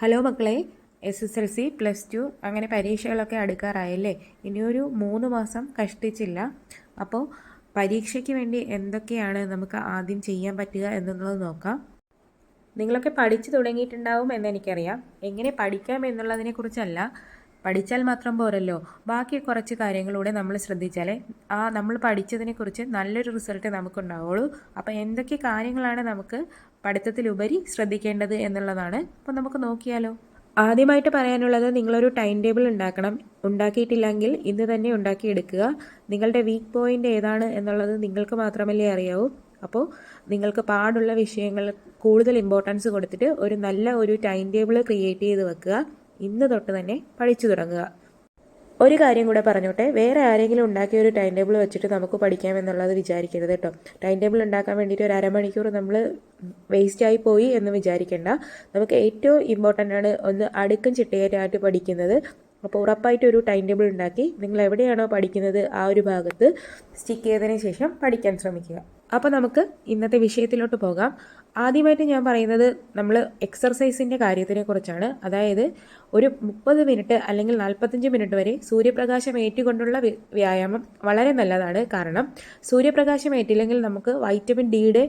Hello മക്കളെ, SSLC +2 അങ്ങനെ പരീക്ഷകളൊക്കെ അടുക്കാറായല്ലേ. ഇനിയൊരു 3 മാസം കഷ്ടിച്ചില്ല. അപ്പോൾ പരീക്ഷയ്ക്ക് വേണ്ടി എന്തൊക്കെയാണ് നമുക്ക് ആദ്യം ചെയ്യാൻ പറ്റുക എന്നുള്ളത് നോക്കാം. നിങ്ങളൊക്കെ പഠിച്ചു തുടങ്ങിയിട്ടുണ്ടാവും എന്നെനിക്കറിയാം. എങ്ങനെ പഠിക്കാം എന്നുള്ളതിനെക്കുറിച്ചല്ല, പഠിച്ചാൽ മാത്രം പോരല്ലോ, ബാക്കി കുറച്ച് കാര്യങ്ങളൂടെ നമ്മൾ ശ്രദ്ധിച്ചാലേ നമ്മൾ പഠിച്ചതിനെക്കുറിച്ച് നല്ലൊരു റിസൾട്ട് നമുക്കുണ്ടാവുള്ളൂ. അപ്പോൾ എന്തൊക്കെ കാര്യങ്ങളാണ് നമുക്ക് പഠിത്തത്തിലുപരി ശ്രദ്ധിക്കേണ്ടത് എന്നുള്ളതാണ്. അപ്പോൾ നമുക്ക് നോക്കിയാലോ. ആദ്യമായിട്ട് പറയാനുള്ളത്, നിങ്ങളൊരു ടൈം ടേബിൾ ഉണ്ടാക്കണം. ഉണ്ടാക്കിയിട്ടില്ലെങ്കിൽ ഇന്ന് തന്നെ ഉണ്ടാക്കിയെടുക്കുക. നിങ്ങളുടെ വീക്ക് പോയിൻ്റ് ഏതാണ് എന്നുള്ളത് നിങ്ങൾക്ക് മാത്രമല്ലേ അറിയാവൂ. അപ്പോൾ നിങ്ങൾക്ക് പാടുള്ള വിഷയങ്ങൾ കൂടുതൽ ഇമ്പോർട്ടൻസ് കൊടുത്തിട്ട് ഒരു ടൈം ടേബിൾ ക്രിയേറ്റ് ചെയ്ത് വെക്കുക. ഇന്ന് തൊട്ട് തന്നെ പഠിച്ചു തുടങ്ങുക. ഒരു കാര്യം കൂടെ പറഞ്ഞോട്ടെ, വേറെ ആരെങ്കിലും ഉണ്ടാക്കിയ ഒരു ടൈം ടേബിൾ വെച്ചിട്ട് നമുക്ക് പഠിക്കാമെന്നുള്ളത് വിചാരിക്കരുത് കേട്ടോ. ടൈം ടേബിൾ ഉണ്ടാക്കാൻ വേണ്ടിയിട്ട് ഒരു അരമണിക്കൂർ നമ്മൾ വേസ്റ്റായി പോയി എന്ന് വിചാരിക്കേണ്ട. നമുക്ക് ഏറ്റവും ഇമ്പോർട്ടൻ്റ് ആണ് ഒന്ന് അടുക്കും ചിട്ടയായിട്ട് പഠിക്കുന്നത്. അപ്പോൾ ഉറപ്പായിട്ട് ഒരു ടൈം ടേബിൾ ഉണ്ടാക്കി നിങ്ങൾ എവിടെയാണോ പഠിക്കുന്നത് ആ ഒരു ഭാഗത്ത് സ്റ്റിക്ക് ചെയ്തതിന് ശേഷം പഠിക്കാൻ ശ്രമിക്കുക. അപ്പോൾ നമുക്ക് ഇന്നത്തെ വിഷയത്തിലോട്ട് പോകാം. ആദ്യമായിട്ട് ഞാൻ പറയുന്നത് നമ്മൾ എക്സർസൈസിൻ്റെ കാര്യത്തിനെ കുറിച്ചാണ്. അതായത് ഒരു 30 മിനിറ്റ് അല്ലെങ്കിൽ 45 മിനിറ്റ് വരെ സൂര്യപ്രകാശം ഏറ്റുകൊണ്ടുള്ള വ്യായാമം വളരെ നല്ലതാണ്. കാരണം സൂര്യപ്രകാശം ഏറ്റില്ലെങ്കിൽ നമുക്ക് വൈറ്റമിൻ ഡിയുടെ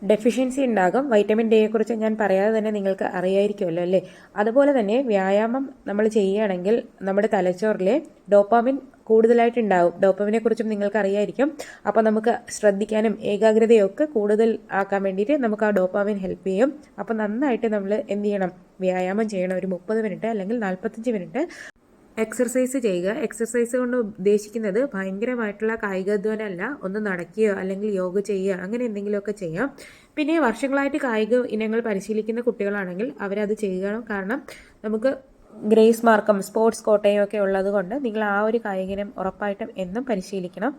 ഡെഫിഷ്യൻസി ഉണ്ടാകും. വൈറ്റമിൻ ഡിയെക്കുറിച്ച് ഞാൻ പറയാതെ തന്നെ നിങ്ങൾക്ക് അറിയായിരിക്കുമല്ലോ അല്ലേ. അതുപോലെ തന്നെ വ്യായാമം നമ്മൾ ചെയ്യുകയാണെങ്കിൽ നമ്മുടെ തലച്ചോറിലെ ഡോപ്പാമിൻ കൂടുതലായിട്ടുണ്ടാവും. ഡോപ്പാമിനെ കുറിച്ചും നിങ്ങൾക്ക് അറിയായിരിക്കും. അപ്പോൾ നമുക്ക് ശ്രദ്ധിക്കാനും ഏകാഗ്രതയൊക്കെ കൂടുതൽ ആക്കാൻ വേണ്ടിയിട്ട് നമുക്ക് ആ ഡോപ്പാമിൻ ഹെൽപ്പ് ചെയ്യും. അപ്പോൾ നന്നായിട്ട് നമ്മൾ എന്ത് ചെയ്യണം, വ്യായാമം ചെയ്യണം. ഒരു 30 മിനിറ്റ് അല്ലെങ്കിൽ 45 മിനിറ്റ് എക്സർസൈസ് ചെയ്യുക. എക്സർസൈസ് കൊണ്ട് ഉദ്ദേശിക്കുന്നത് ഭയങ്കരമായിട്ടുള്ള കായികാധ്വാനമല്ല. ഒന്ന് നടക്കുകയോ അല്ലെങ്കിൽ യോഗ ചെയ്യുക, അങ്ങനെ എന്തെങ്കിലുമൊക്കെ ചെയ്യാം. പിന്നെ വർഷങ്ങളായിട്ട് കായിക ഇനങ്ങൾ പരിശീലിക്കുന്ന കുട്ടികളാണെങ്കിൽ അവരത് ചെയ്യുക. കാരണം നമുക്ക് ഗ്രേസ് മാർക്കും സ്പോർട്സ് കോട്ടയും ഒക്കെ ഉള്ളത് കൊണ്ട് നിങ്ങൾ ആ ഒരു കായിക ഇനം ഉറപ്പായിട്ടും എന്നും പരിശീലിക്കണം.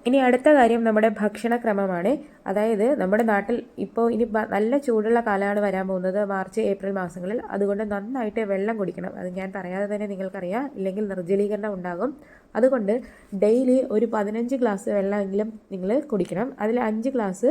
ഇനി അടുത്ത കാര്യം നമ്മുടെ ഭക്ഷണക്രമമാണ്. അതായത് നമ്മുടെ നാട്ടിൽ ഇപ്പോൾ ഇനി നല്ല ചൂടുള്ള കാലമാണ് വരാൻ പോകുന്നത്, മാർച്ച് ഏപ്രിൽ മാസങ്ങളിൽ. അതുകൊണ്ട് നന്നായിട്ട് വെള്ളം കുടിക്കണം. അത് ഞാൻ പറയാതെ തന്നെ നിങ്ങൾക്കറിയാം, ഇല്ലെങ്കിൽ നിർജ്ജലീകരണം ഉണ്ടാകും. അതുകൊണ്ട് ഡെയിലി ഒരു 15 ഗ്ലാസ് വെള്ളമെങ്കിലും നിങ്ങൾ കുടിക്കണം. അതിൽ 5 ഗ്ലാസ്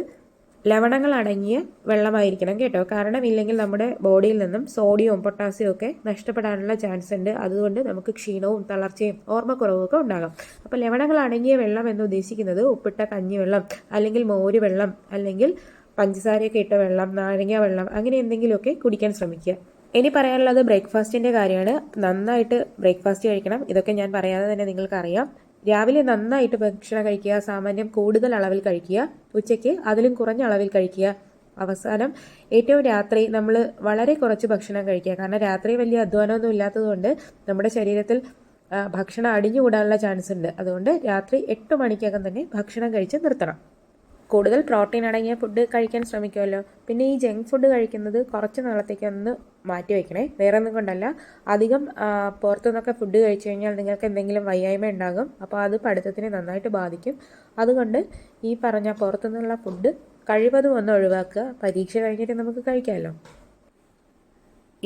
ലവണങ്ങൾ അടങ്ങിയ വെള്ളമായിരിക്കണം കേട്ടോ. കാരണം ഇല്ലെങ്കിൽ നമ്മുടെ ബോഡിയിൽ നിന്നും സോഡിയവും പൊട്ടാസ്യവും ഒക്കെ നഷ്ടപ്പെടാനുള്ള ചാൻസ് ഉണ്ട്. അതുകൊണ്ട് നമുക്ക് ക്ഷീണവും തളർച്ചയും ഓർമ്മക്കുറവും ഒക്കെ ഉണ്ടാകാം. അപ്പോൾ ലവണങ്ങൾ അടങ്ങിയ വെള്ളം എന്ന് ഉദ്ദേശിക്കുന്നത് ഉപ്പിട്ട കഞ്ഞിവെള്ളം അല്ലെങ്കിൽ മോര് വെള്ളം അല്ലെങ്കിൽ പഞ്ചസാരയൊക്കെ ഇട്ട വെള്ളം, നാരങ്ങ വെള്ളം, അങ്ങനെ എന്തെങ്കിലുമൊക്കെ കുടിക്കാൻ ശ്രമിക്കുക. ഇനി പറയാനുള്ളത് ബ്രേക്ക്ഫാസ്റ്റിൻ്റെ കാര്യമാണ്. നന്നായിട്ട് ബ്രേക്ക്ഫാസ്റ്റ് കഴിക്കണം. ഇതൊക്കെ ഞാൻ പറയാതെ തന്നെ നിങ്ങൾക്കറിയാം. രാവിലെ നന്നായിട്ട് ഭക്ഷണം കഴിക്കുക, സാമാന്യം കൂടുതൽ അളവിൽ കഴിക്കുക. ഉച്ചയ്ക്ക് അതിലും കുറഞ്ഞ അളവിൽ കഴിക്കുക. അവസാനം ഏറ്റവും രാത്രി നമ്മൾ വളരെ കുറച്ച് ഭക്ഷണം കഴിക്കുക. കാരണം രാത്രി വലിയ അധ്വാനമൊന്നും ഇല്ലാത്തതുകൊണ്ട് നമ്മുടെ ശരീരത്തിൽ ഭക്ഷണം അടിഞ്ഞുകൂടാനുള്ള ചാൻസ് ഉണ്ട്. അതുകൊണ്ട് രാത്രി 8 മണിക്കകം തന്നെ ഭക്ഷണം കഴിച്ച് നിർത്തണം. കൂടുതൽ പ്രോട്ടീൻ അടങ്ങിയ ഫുഡ് കഴിക്കാൻ ശ്രമിക്കുമല്ലോ. പിന്നെ ഈ ജങ്ക് ഫുഡ് കഴിക്കുന്നത് കുറച്ച് നാളത്തേക്ക് ഒന്ന് മാറ്റി വയ്ക്കണേ. വേറെ ഒന്നും കൊണ്ടല്ല, അധികം പുറത്തുനിന്നൊക്കെ ഫുഡ് കഴിച്ചു കഴിഞ്ഞാൽ നിങ്ങൾക്ക് എന്തെങ്കിലും വയ്യായ്മ ഉണ്ടാകും. അപ്പോൾ അത് പഠിത്തത്തിനെ നന്നായിട്ട് ബാധിക്കും. അതുകൊണ്ട് ഈ പറഞ്ഞ പുറത്തുനിന്നുള്ള ഫുഡ് കഴിവതും ഒന്ന് ഒഴിവാക്കുക. പരീക്ഷ കഴിഞ്ഞിട്ട് നമുക്ക് കഴിക്കാമല്ലോ.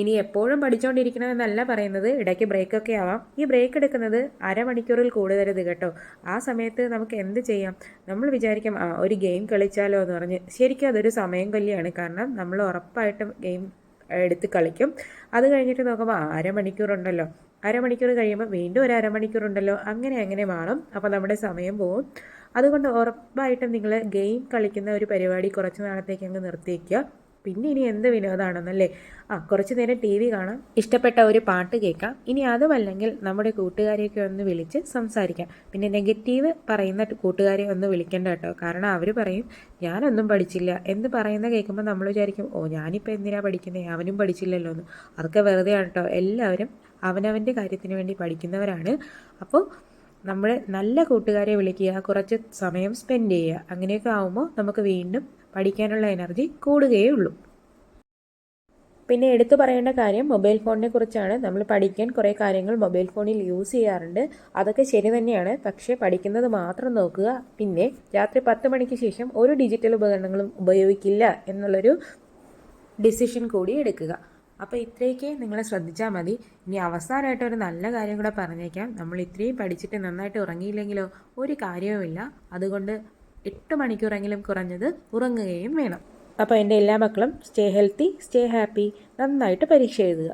ഇനി എപ്പോഴും പഠിച്ചുകൊണ്ടിരിക്കണമെന്നല്ല പറയുന്നത്, ഇടയ്ക്ക് ബ്രേക്കൊക്കെ ആവാം. ഈ ബ്രേക്ക് എടുക്കുന്നത് അരമണിക്കൂറിൽ കൂടുതരുത് കേട്ടോ. ആ സമയത്ത് നമുക്ക് എന്ത് ചെയ്യാം, നമ്മൾ വിചാരിക്കും ഒരു ഗെയിം കളിച്ചാലോ എന്ന് പറഞ്ഞ്. ശരിക്കും അതൊരു സമയം കൊല്ലിയാണ്. കാരണം നമ്മൾ ഉറപ്പായിട്ടും ഗെയിം എടുത്ത് കളിക്കും. അത് കഴിഞ്ഞിട്ട് നോക്കുമ്പോൾ അരമണിക്കൂറുണ്ടല്ലോ, അരമണിക്കൂർ കഴിയുമ്പോൾ വീണ്ടും ഒരു അരമണിക്കൂറുണ്ടല്ലോ, അങ്ങനെ മാറും. അപ്പോൾ നമ്മുടെ സമയം പോവും. അതുകൊണ്ട് ഉറപ്പായിട്ടും നിങ്ങൾ ഗെയിം കളിക്കുന്ന ഒരു പരിപാടി കുറച്ച് നാളത്തേക്ക് അങ്ങ് നിർത്തിവെക്കുക. പിന്നെ ഇനി എന്ത് വിനോദമാണെന്നല്ലേ, കുറച്ച് നേരം TV കാണാം, ഇഷ്ടപ്പെട്ട ഒരു പാട്ട് കേൾക്കാം. ഇനി അതുമല്ലെങ്കിൽ നമ്മുടെ കൂട്ടുകാരെയൊക്കെ ഒന്ന് വിളിച്ച് സംസാരിക്കാം. പിന്നെ നെഗറ്റീവ് പറയുന്ന കൂട്ടുകാരെ ഒന്ന് വിളിക്കേണ്ട കേട്ടോ. കാരണം അവർ പറയും ഞാനൊന്നും പഠിച്ചില്ല എന്ന് പറയുന്ന കേൾക്കുമ്പോൾ നമ്മൾ വിചാരിക്കും ഞാനിപ്പോൾ എന്തിനാ പഠിക്കുന്നത്, അവനും പഠിച്ചില്ലല്ലോ എന്ന്. അതൊക്കെ വെറുതെയാണ് കേട്ടോ. എല്ലാവരും അവനവൻ്റെ കാര്യത്തിന് വേണ്ടി പഠിക്കുന്നവരാണ്. അപ്പോൾ നമ്മൾ നല്ല കൂട്ടുകാരെ വിളിക്കുക, കുറച്ച് സമയം സ്പെൻഡ് ചെയ്യുക. അങ്ങനെയൊക്കെ ആകുമ്പോൾ നമുക്ക് വീണ്ടും പഠിക്കാനുള്ള എനർജി കൂടുകയേ ഉള്ളൂ. പിന്നെ എടുത്തു പറയേണ്ട കാര്യം മൊബൈൽ ഫോണിനെ കുറിച്ചാണ്. നമ്മൾ പഠിക്കാൻ കുറേ കാര്യങ്ങൾ മൊബൈൽ ഫോണിൽ യൂസ് ചെയ്യാറുണ്ട്. അതൊക്കെ ശരി തന്നെയാണ്. പക്ഷേ പഠിക്കുന്നത് മാത്രം നോക്കുക. പിന്നെ രാത്രി 10 മണിക്ക് ശേഷം ഒരു ഡിജിറ്റൽ ഉപകരണങ്ങളും ഉപയോഗിക്കില്ല എന്നുള്ളൊരു ഡിസിഷൻ കൂടി എടുക്കുക. അപ്പോൾ ഇത്രയൊക്കെ നിങ്ങൾ ശ്രദ്ധിച്ചാൽ മതി. ഇനി അവസാനമായിട്ട് ഒരു നല്ല കാര്യം കൂടെ പറഞ്ഞേക്കാം. നമ്മൾ ഇത്രയും പഠിച്ചിട്ട് നന്നായിട്ട് ഉറങ്ങിയില്ലെങ്കിലോ ഒരു കാര്യവുമില്ല. അതുകൊണ്ട് 8 മണിക്കൂറെങ്കിലും കുറഞ്ഞത് ഉറങ്ങുകയും വേണം. അപ്പോൾ എൻ്റെ എല്ലാ മക്കളും സ്റ്റേ ഹെൽത്തി, സ്റ്റേ ഹാപ്പി, നന്നായിട്ട് പരീക്ഷ എഴുതുക.